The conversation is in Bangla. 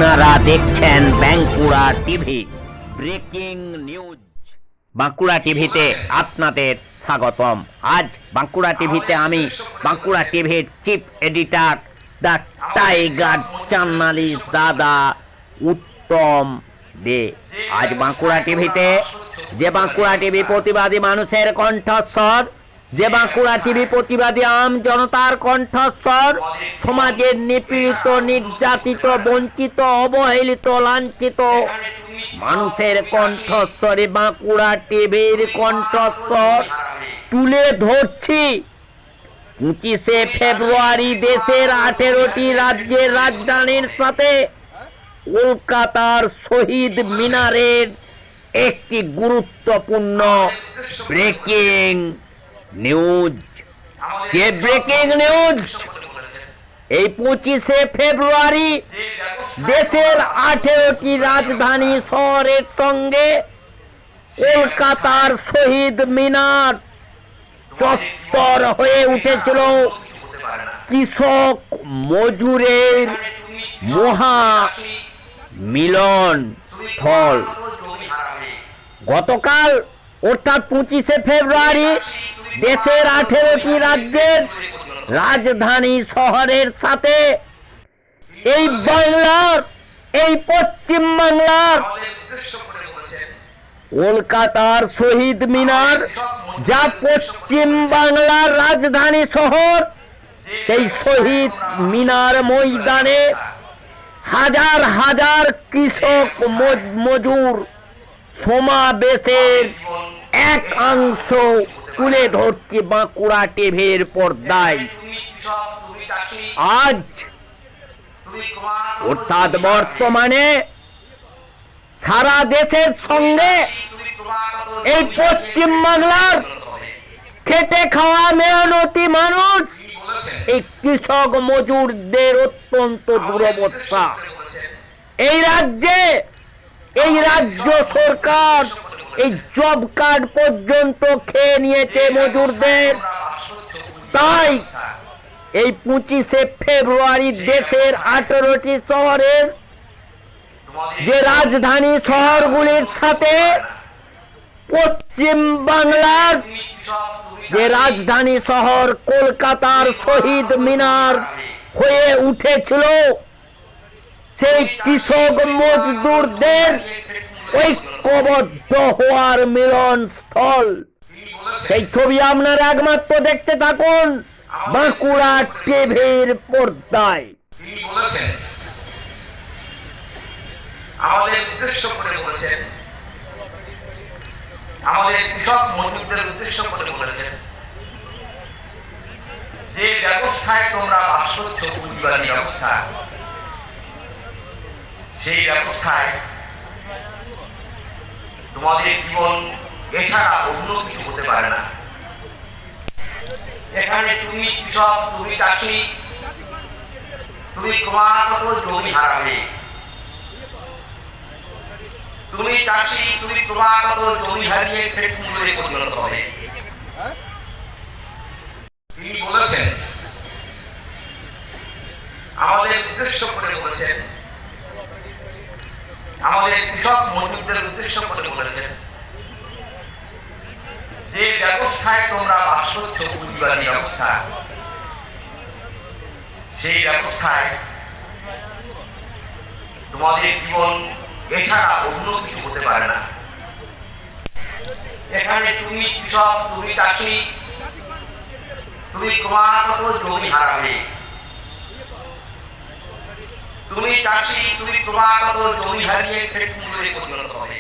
আপনারা দেখছেন Bankura TV breaking news. Bankura টিভিতে আপনাদের স্বাগতম। আজ বাঁকুড়া টিভিতে আমি বাঁকুড়া টিভির chief editor the tiger journalist দাদা উত্তম দে। আজ বাঁকুড়া টিভিতে যে বাঁকুড়া টিভি প্রতিবাদী মানুষের কণ্ঠস্বর, যে বাঁকুড়া টিভি প্রতিবাদী আম জনতার কণ্ঠস্বর, সমাজের নিপীড়িত, নির্যাতিত, বঞ্চিত, অবহেলিত, লাঞ্ছিত মানুষের কণ্ঠস্বরে বাঁকুড়া টিভির কণ্ঠস্বর তুলে ধরছি। 25শে ফেব্রুয়ারি দেশের 18টি রাজ্যের রাজধানীর সাথে কলকাতার শহীদ মিনারের একটি গুরুত্বপূর্ণ ব্রেকিং নিউজ। যে ব্রেকিং নিউজ এই 25শে ফেব্রুয়ারি দেশের 18টি রাজধানী শহরের সঙ্গে কলকাতার শহীদ মিনার চত্বর হয়ে উঠেছিল কৃষক মজুরের মহা মিলন স্থল। গতকাল অর্থাৎ 25শে ফেব্রুয়ারি দেশের 18টি রাজ্যের রাজধানী শহরের সাথে এই বাংলার, এই পশ্চিম বাংলার কলকাতার শহীদ মিনার, যা পশ্চিম বাংলার রাজধানী শহর, এই শহীদ মিনার ময়দানে হাজার হাজার কৃষক মজুর সমাবেশের একাংশ তুলে ধরছে বাঁকুড়া টিভির পর্দায়। আজ অর্থাৎ বর্তমানে সারা দেশের সঙ্গে এই পশ্চিম বাংলার খেটে খাওয়া মেহনতি মানুষ, এই কৃষক মজুরদের অত্যন্ত দুরবস্থা। এই রাজ্যে, এই রাজ্য সরকার এই জব কার্ড পর্যন্ত খেয়ে নিয়েছে মজুরদের। তাই এই 25শে ফেব্রুয়ারি দেশের 18টি শহরের যে রাজধানী শহরগুলির সাথে পশ্চিম বাংলার যে রাজধানী শহর কলকাতার শহীদ মিনার হয়ে উঠেছিল, সেই কৃষক মজদুরদের ঐক্যবদ্ধ হওয়ার মিলন স্থল। সেই ছবি আপনারা একমাত্র দেখতে থাকুন বাঁকুড়া টিভির পর্দায়। আমাদের উদ্দেশ্য করে বলেছেন, আমাদের কৃষক মজদুরদের উদ্দেশ্য করে বলেছেন, যে ব্যবস্থায় তোমরা বাস করছো পুঁজিবাদী ব্যবস্থা, সেই ব্যবস্থায় তোমাদের জীবন এছাড়া অন্য কিছু হতে পারে না। এখানে তুমি কৃষক, তুমি চাষি, তুমি ক্রমাগত জমি হারাবে। তুমি চাষি, তুমি ক্রমাগত জমি হারিয়ে খেট মজুরে পরিণত হবে। তিনি বলেছেন, আমাদের উদ্দেশ্য করে বলেছেন, আমাদের কৃষক মজুরদের উদ্দেশ্য করে বলেছেন, যে ব্যবস্থায় তোমরা বাস করছো পুঁজিবাদী ব্যবস্থা, সেই ব্যবস্থায় তোমাদের জীবন এছাড়া অন্য কিছু হতে পারে না। এখানে তুমি কৃষক, তুমি চাষি, তুমি ক্রমাগত জমি হারাবে। তুমি চাষি, তুমি ক্রমাগত জমি হারিয়ে খেট মজুরে পরিণত হবে।